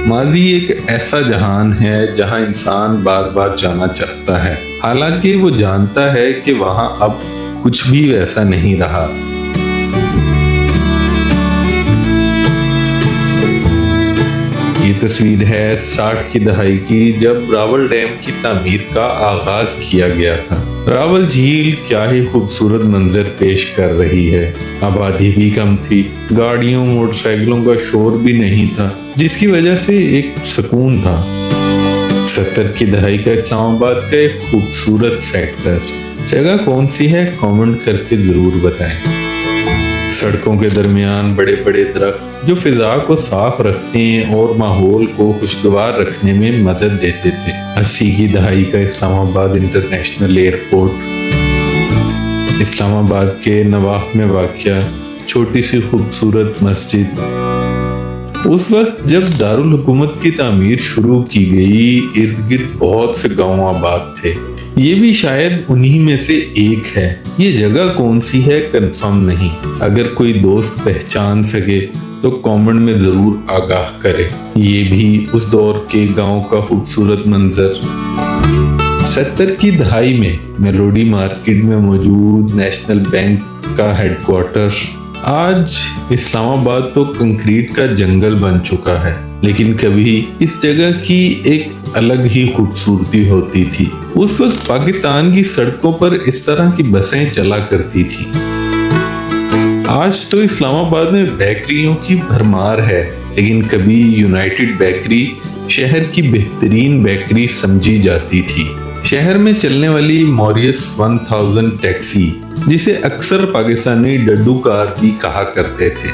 ماضی ایک ایسا جہان ہے جہاں انسان بار بار جانا چاہتا ہے، حالانکہ وہ جانتا ہے کہ وہاں اب کچھ بھی ویسا نہیں رہا۔ یہ تصویر ہے 60 کی دہائی کی، جب راول ڈیم کی تعمیر کا آغاز کیا گیا تھا۔ راول جھیل کیا ہی خوبصورت منظر پیش کر رہی ہے۔ آبادی بھی کم تھی، گاڑیوں موٹر سائیکلوں کا شور بھی نہیں تھا، جس کی وجہ سے ایک سکون تھا۔ 70 کی دہائی کا اسلام آباد کا ایک خوبصورت سیکٹر۔ جگہ کون سی ہے کامنٹ کر کے ضرور بتائیں۔ سڑکوں کے درمیان بڑے بڑے درخت جو فضا کو صاف رکھنے اور ماحول کو خوشگوار رکھنے میں مدد دیتے تھے۔ 80 کی دہائی کا اسلام آباد انٹرنیشنل ایئرپورٹ۔ اسلام آباد کے نواح میں واقع چھوٹی سی خوبصورت مسجد۔ اس وقت جب دارالحکومت کی تعمیر شروع کی گئی، ارد گرد بہت سے گاؤں آباد تھے۔ یہ بھی شاید انہی میں سے ایک ہے۔ یہ جگہ کون سی ہے کنفرم نہیں۔ اگر کوئی دوست پہچان سکے تو کامنٹ میں ضرور آگاہ کرے۔ یہ بھی اس دور کے گاؤں کا خوبصورت منظر۔ 70 کی دہائی میں میلوڈی مارکیٹ میں موجود نیشنل بینک کا ہیڈ کوارٹر۔ آج اسلام آباد تو کنکریٹ کا جنگل بن چکا ہے، لیکن کبھی اس جگہ کی ایک الگ ہی خوبصورتی ہوتی تھی۔ اس وقت پاکستان کی سڑکوں پر اس طرح کی بسیں چلا کرتی تھی۔ آج تو اسلام آباد میں بیکریوں کی بھرمار ہے، لیکن کبھی یونائٹڈ بیکری شہر کی بہترین بیکری سمجھی جاتی تھی۔ شہر میں چلنے والی موریس 1000 ٹیکسی، جسے اکثر پاکستانی ڈڈو کار بھی کہا کرتے تھے۔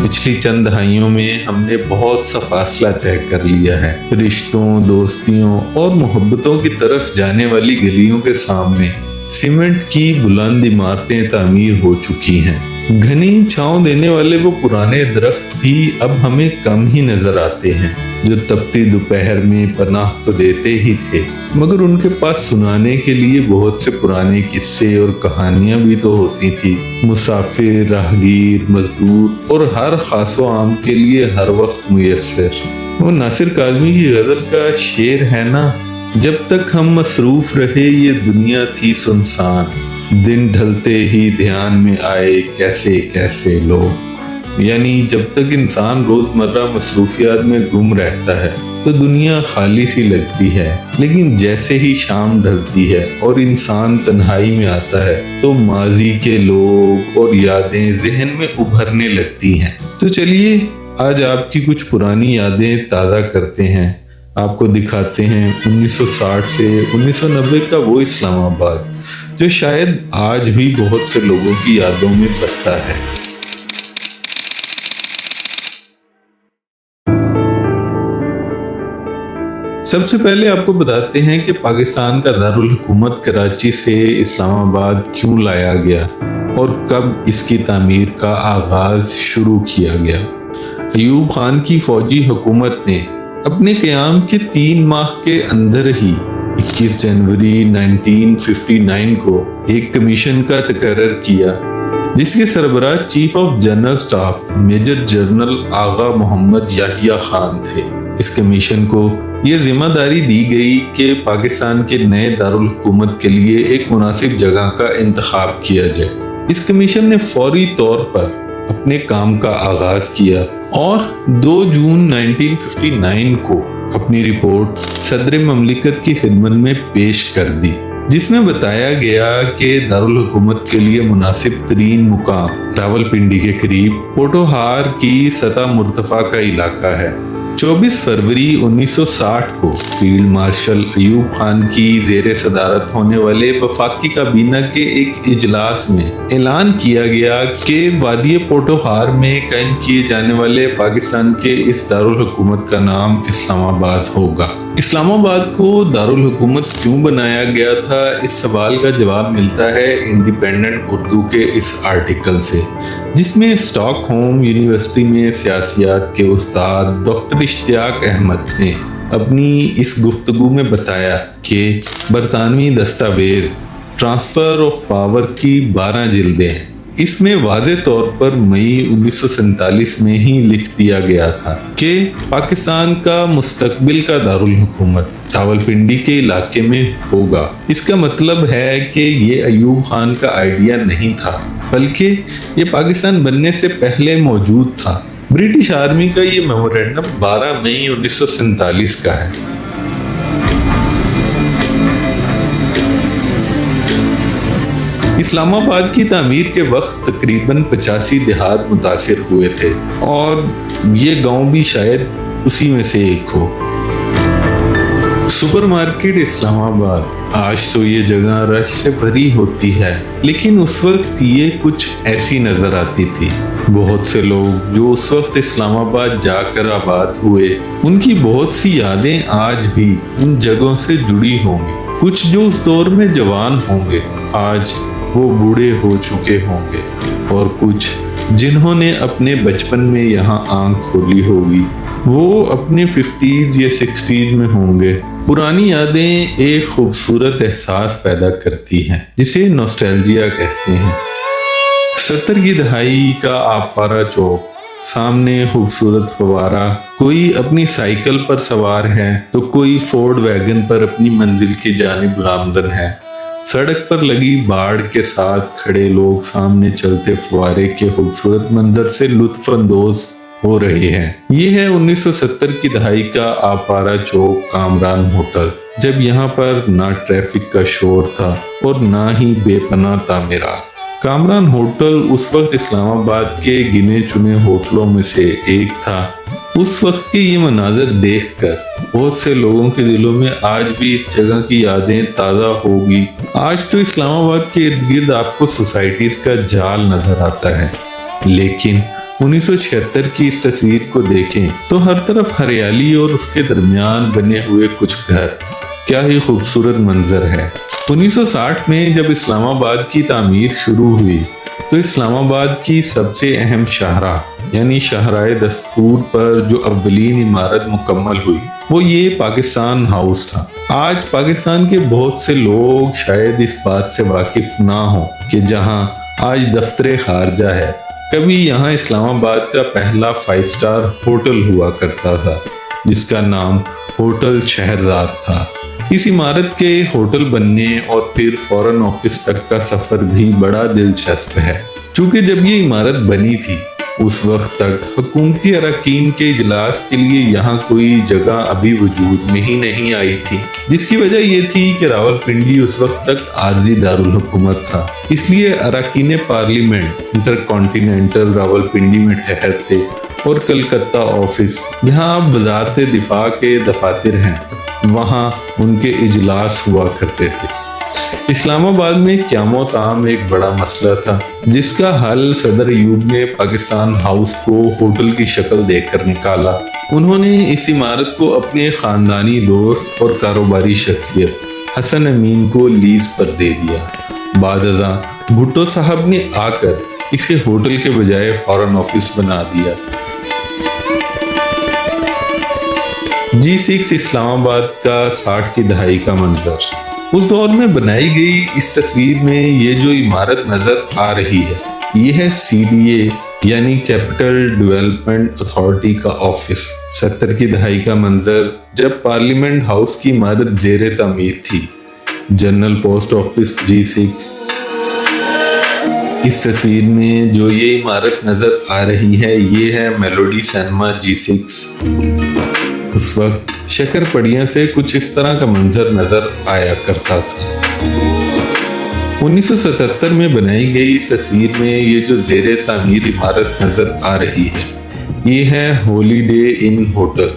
پچھلی چند دہائیوں میں ہم نے بہت سا فاصلہ طے کر لیا ہے۔ رشتوں، دوستیوں اور محبتوں کی طرف جانے والی گلیوں کے سامنے سیمنٹ کی بلند عمارتیں تعمیر ہو چکی ہیں۔ گھنی چھاؤں دینے والے وہ پرانے درخت بھی اب ہمیں کم ہی نظر آتے ہیں، جو تپتی دوپہر میں پناہ تو دیتے ہی تھے، مگر ان کے پاس سنانے کے لیے بہت سے پرانے قصے اور کہانیاں بھی تو ہوتی تھی۔ مسافر، راہگیر، مزدور اور ہر خاص و عام کے لیے ہر وقت میسر۔ وہ ناصر کاظمی کی غزل کا شعر ہے نا، جب تک ہم مصروف رہے یہ دنیا تھی سنسان، دن ڈھلتے ہی دھیان میں آئے کیسے کیسے لوگ۔ یعنی جب تک انسان روزمرہ مصروفیات میں گم رہتا ہے تو دنیا خالی سی لگتی ہے، لیکن جیسے ہی شام ڈھلتی ہے اور انسان تنہائی میں آتا ہے تو ماضی کے لوگ اور یادیں ذہن میں ابھرنے لگتی ہیں۔ تو چلیے آج آپ کی کچھ پرانی یادیں تازہ کرتے ہیں، آپ کو دکھاتے ہیں 1960 سے 1990 کا وہ اسلام آباد جو شاید آج بھی بہت سے لوگوں کی یادوں میں بستا ہے۔ سب سے پہلے آپ کو بتاتے ہیں کہ پاکستان کا دارالحکومت کراچی سے اسلام آباد کیوں لایا گیا اور کب اس کی تعمیر کا آغاز شروع کیا گیا۔ ایوب خان کی فوجی حکومت نے اپنے قیام کے 3 ماہ کے اندر ہی 21 جنوری 1959 کو ایک کمیشن کا تقرر کیا، جس کے سربراہ chief of general staff major general Agha Muhammad Yahya Khan تھے۔ اس کمیشن کو یہ ذمہ داری دی گئی کہ پاکستان کے نئے دارالحکومت کے لیے ایک مناسب جگہ کا انتخاب کیا جائے۔ اس کمیشن نے فوری طور پر اپنے کام کا آغاز کیا اور 2 جون 1959 کو اپنی رپورٹ صدر مملکت کی خدمت میں پیش کر دی، جس میں بتایا گیا کہ دارالحکومت کے لیے مناسب ترین مقام راولپنڈی کے قریب پوٹوہار کی سطح مرتفع کا علاقہ ہے۔ 24 فروری 1960 کو فیلڈ مارشل ایوب خان کی زیر صدارت ہونے والے وفاقی کابینہ کے ایک اجلاس میں اعلان کیا گیا کہ وادی پوٹوہار میں قائم کیے جانے والے پاکستان کے اس دارالحکومت کا نام اسلام آباد ہوگا۔ اسلام آباد کو دارالحکومت کیوں بنایا گیا تھا، اس سوال کا جواب ملتا ہے انڈیپینڈنٹ اردو کے اس آرٹیکل سے، جس میں اسٹاک ہوم یونیورسٹی میں سیاسیات کے استاد ڈاکٹر اشتیاق احمد نے اپنی اس گفتگو میں بتایا کہ برطانوی دستاویز ٹرانسفر آف پاور کی 12 جلدیں ہیں۔ اس میں واضح طور پر مئی 1947 میں ہی لکھ دیا گیا تھا کہ پاکستان کا مستقبل کا دارالحکومت راولپنڈی کے علاقے میں ہوگا۔ اس کا مطلب ہے کہ یہ ایوب خان کا آئیڈیا نہیں تھا، بلکہ یہ پاکستان بننے سے پہلے موجود تھا۔ برٹش آرمی کا یہ میمورینڈم 12 مئی 1947 کا ہے۔ اسلام آباد کی تعمیر کے وقت تقریباً 85 دیہات متاثر ہوئے تھے اور یہ گاؤں بھی شاید اسی میں سے ایک ہو۔ سپر مارکیٹ اسلام آباد، آج تو یہ جگہ رش سے بھری ہوتی ہے، لیکن اس وقت یہ کچھ ایسی نظر آتی تھی۔ بہت سے لوگ جو اس وقت اسلام آباد جا کر آباد ہوئے، ان کی بہت سی یادیں آج بھی ان جگہوں سے جڑی ہوں گی۔ کچھ جو اس دور میں جوان ہوں گے، آج وہ بوڑھے ہو چکے ہوں گے، اور کچھ جنہوں نے اپنے بچپن میں یہاں آنکھ کھولی ہوگی، وہ اپنے 50s یا 60s میں ہوں گے۔ پرانی یادیں ایک خوبصورت احساس پیدا کرتی ہیں جسے نوسٹیلجیا کہتے ہیں۔ 70 کی دہائی کا آبپارہ چوک، سامنے خوبصورت فوارہ، کوئی اپنی سائیکل پر سوار ہے تو کوئی فورڈ ویگن پر اپنی منزل کی جانب گامزن ہے۔ سڑک پر لگی باڑ کے ساتھ کھڑے لوگ سامنے چلتے فوارے کے خوبصورت منظر سے لطف اندوز ہو رہے ہیں۔ یہ ہے 1970 کی دہائی کا آبپارہ چوک کامران ہوٹل، جب یہاں پر نہ ٹریفک کا شور تھا اور نہ ہی بے پناہ تعمیرات۔ کامران ہوٹل اس وقت اسلام آباد کے گنے چنے ہوٹلوں میں سے ایک تھا۔ اس وقت کے یہ مناظر دیکھ کر بہت سے لوگوں کے دلوں میں آج بھی اس جگہ کی یادیں تازہ ہوگی۔ آج تو اسلام آباد کے ارد گرد آپ کو سوسائٹیز کا جال نظر آتا ہے، لیکن 1976 کی اس تصویر کو دیکھیں تو ہر طرف ہریالی اور اس کے درمیان بنے ہوئے کچھ گھر، کیا ہی خوبصورت منظر ہے۔ 1960 میں جب اسلام آباد کی تعمیر شروع ہوئی تو اسلام آباد کی سب سے اہم شاہراہ یعنی شاہراہ دستور پر جو اولین عمارت مکمل ہوئی وہ یہ پاکستان ہاؤس تھا۔ آج پاکستان کے بہت سے لوگ شاید اس بات سے واقف نہ ہوں کہ جہاں آج دفتر خارجہ ہے، کبھی یہاں اسلام آباد کا پہلا 5 سٹار ہوٹل ہوا کرتا تھا جس کا نام ہوٹل شہرزاد تھا۔ اس عمارت کے ہوٹل بننے اور پھر فورن آفس تک کا سفر بھی بڑا دلچسپ ہے، چونکہ جب یہ عمارت بنی تھی اس وقت تک حکومتی اراکین کے اجلاس کے لیے یہاں کوئی جگہ ابھی وجود میں ہی نہیں آئی تھی، جس کی وجہ یہ تھی کہ راولپنڈی اس وقت تک عارضی دارالحکومت تھا۔ اس لیے اراکین پارلیمنٹ انٹر کانٹیننٹل راولپنڈی میں ٹھہرتے اور کلکتہ آفس، جہاں اب وزارت دفاع کے دفاتر ہیں، وہاں ان کے اجلاس ہوا کرتے تھے۔ اسلام آباد میں قیام و طعام ایک بڑا مسئلہ تھا، جس کا حل صدر ایوب نے پاکستان ہاؤس کو ہوٹل کی شکل دے کر نکالا۔ انہوں نے اس عمارت کو اپنے خاندانی دوست اور کاروباری شخصیت حسن امین کو لیز پر دے دیا۔ بعد ازاں بھٹو صاحب نے آ کر اسے ہوٹل کے بجائے فورن آفس بنا دیا۔ G6 اسلام آباد کا 60 کی دہائی کا منظر۔ اس دور میں بنائی گئی اس تصویر میں یہ جو عمارت نظر آ رہی ہے یہ ہے CDA یعنی کیپٹل ڈیولپمنٹ اتھارٹی کا آفس۔ 70 کی دہائی کا منظر جب پارلیمنٹ ہاؤس کی عمارت زیر تعمیر تھی۔ General post office G6۔ اس تصویر میں جو یہ عمارت نظر آ رہی ہے یہ ہے میلوڈی سینما G6۔ اس وقت شکر پڑیاں سے کچھ اس طرح کا منظر نظر آیا کرتا تھا۔ 1977 میں بنائی گئی اس تصویر میں یہ جو زیر تعمیر عمارت نظر آ رہی ہے یہ ہے ہولی ڈے ان ہوٹل،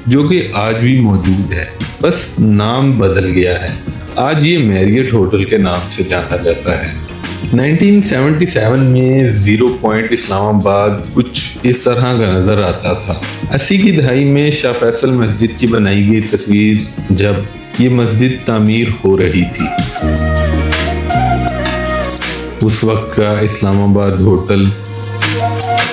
جو کہ آج بھی موجود ہے، بس نام بدل گیا ہے۔ آج یہ میریٹ ہوٹل کے نام سے جانا جاتا ہے۔ 1977 میں 0 پوائنٹ اسلام آباد کچھ اس طرح کا نظر آتا تھا۔ 80 کی دہائی میں شاہ فیصل مسجد کی بنائی گئی تصویر جب یہ مسجد تعمیر ہو رہی تھی۔ اس وقت کا اسلام آباد ہوٹل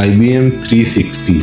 IBM 360,